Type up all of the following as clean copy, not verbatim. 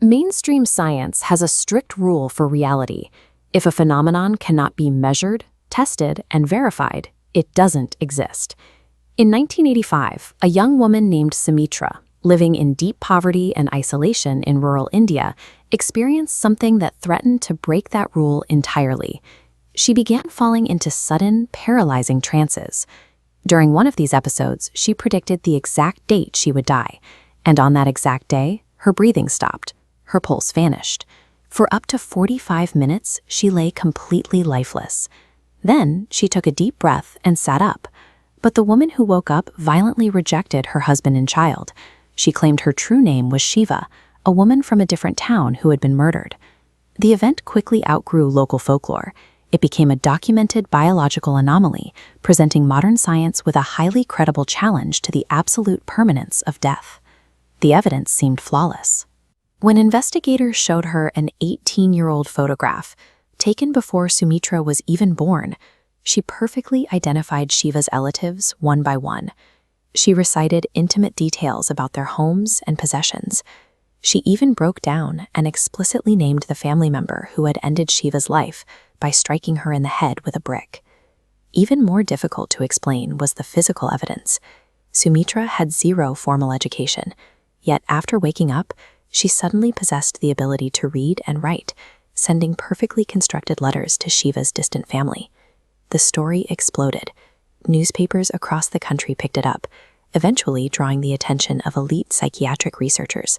Mainstream science has a strict rule for reality. If a phenomenon cannot be measured, tested, and verified, it doesn't exist. In 1985, a young woman named Sumitra, living in deep poverty and isolation in rural India, experienced something that threatened to break that rule entirely. She began falling into sudden, paralyzing trances. During one of these episodes, she predicted the exact date she would die, and on that exact day, her breathing stopped. Her pulse vanished. For up to 45 minutes, she lay completely lifeless. Then, she took a deep breath and sat up. But the woman who woke up violently rejected her husband and child. She claimed her true name was Shiva, a woman from a different town who had been murdered. The event quickly outgrew local folklore. It became a documented biological anomaly, presenting modern science with a highly credible challenge to the absolute permanence of death. The evidence seemed flawless. When investigators showed her an 18-year-old photograph, taken before Sumitra was even born, she perfectly identified Shiva's relatives one by one. She recited intimate details about their homes and possessions. She even broke down and explicitly named the family member who had ended Shiva's life by striking her in the head with a brick. Even more difficult to explain was the physical evidence. Sumitra had zero formal education, yet after waking up, she suddenly possessed the ability to read and write, sending perfectly constructed letters to Shiva's distant family. The story exploded. Newspapers across the country picked it up, eventually drawing the attention of elite psychiatric researchers.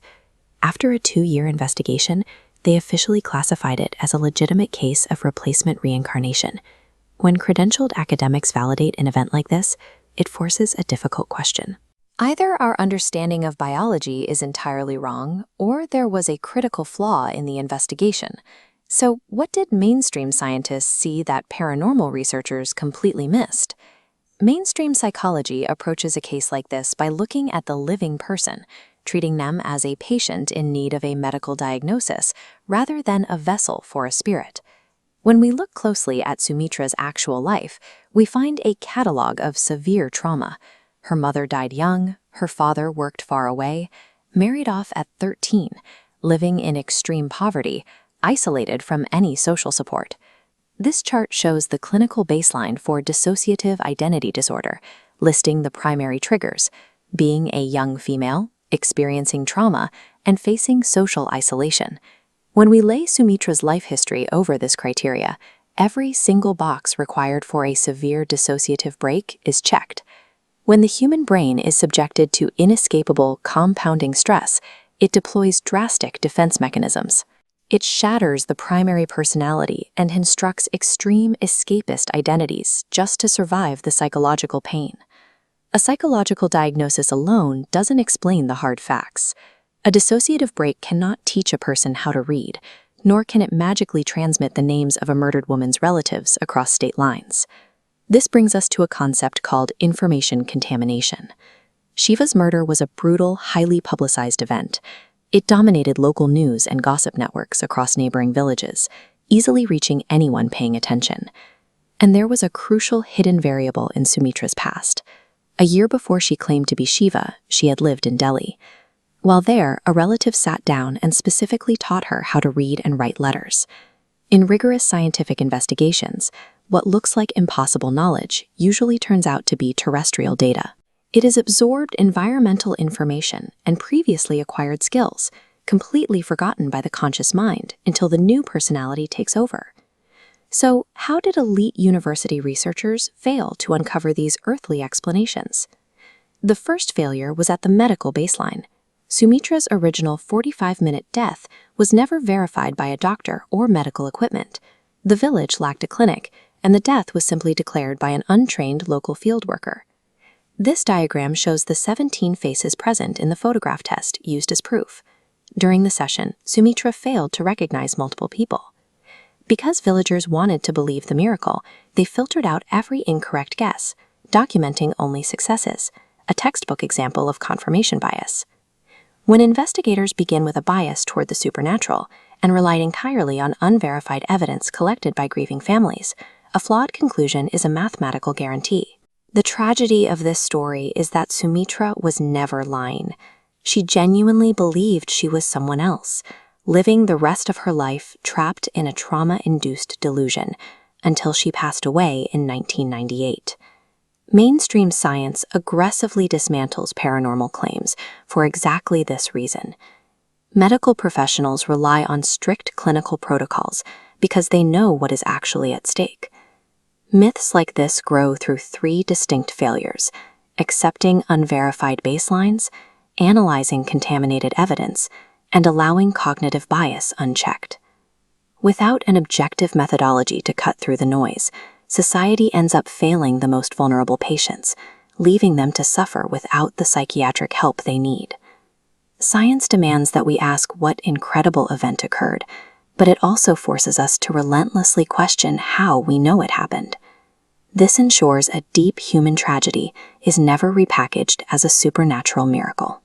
After a 2-year investigation, they officially classified it as a legitimate case of replacement reincarnation. When credentialed academics validate an event like this, it forces a difficult question. Either our understanding of biology is entirely wrong, or there was a critical flaw in the investigation. So, what did mainstream scientists see that paranormal researchers completely missed? Mainstream psychology approaches a case like this by looking at the living person, treating them as a patient in need of a medical diagnosis, rather than a vessel for a spirit. When we look closely at Sumitra's actual life, we find a catalog of severe trauma. Her mother died young, her father worked far away, married off at 13, living in extreme poverty, isolated from any social support. This chart shows the clinical baseline for dissociative identity disorder, listing the primary triggers: being a young female, experiencing trauma, and facing social isolation. When we lay Sumitra's life history over this criteria, every single box required for a severe dissociative break is checked. When the human brain is subjected to inescapable compounding stress, it deploys drastic defense mechanisms. It shatters the primary personality and constructs extreme escapist identities just to survive the psychological pain. A psychological diagnosis alone doesn't explain the hard facts. A dissociative break cannot teach a person how to read, nor can it magically transmit the names of a murdered woman's relatives across state lines. This brings us to a concept called information contamination. Shiva's murder was a brutal, highly publicized event. It dominated local news and gossip networks across neighboring villages, easily reaching anyone paying attention. And there was a crucial hidden variable in Sumitra's past. A year before she claimed to be Shiva, she had lived in Delhi. While there, a relative sat down and specifically taught her how to read and write letters. In rigorous scientific investigations, what looks like impossible knowledge usually turns out to be terrestrial data. It is absorbed environmental information and previously acquired skills, completely forgotten by the conscious mind until the new personality takes over. So, how did elite university researchers fail to uncover these earthly explanations? The first failure was at the medical baseline. Sumitra's original 45-minute death was never verified by a doctor or medical equipment. The village lacked a clinic, and the death was simply declared by an untrained local field worker. This diagram shows the 17 faces present in the photograph test used as proof. During the session, Sumitra failed to recognize multiple people. Because villagers wanted to believe the miracle, they filtered out every incorrect guess, documenting only successes, a textbook example of confirmation bias. When investigators begin with a bias toward the supernatural and relied entirely on unverified evidence collected by grieving families, a flawed conclusion is a mathematical guarantee. The tragedy of this story is that Sumitra was never lying. She genuinely believed she was someone else, living the rest of her life trapped in a trauma-induced delusion until she passed away in 1998. Mainstream science aggressively dismantles paranormal claims for exactly this reason. Medical professionals rely on strict clinical protocols because they know what is actually at stake. Myths like this grow through three distinct failures: accepting unverified baselines, analyzing contaminated evidence, and allowing cognitive bias unchecked. Without an objective methodology to cut through the noise, society ends up failing the most vulnerable patients, leaving them to suffer without the psychiatric help they need. Science demands that we ask what incredible event occurred, but it also forces us to relentlessly question how we know it happened. This ensures a deep human tragedy is never repackaged as a supernatural miracle.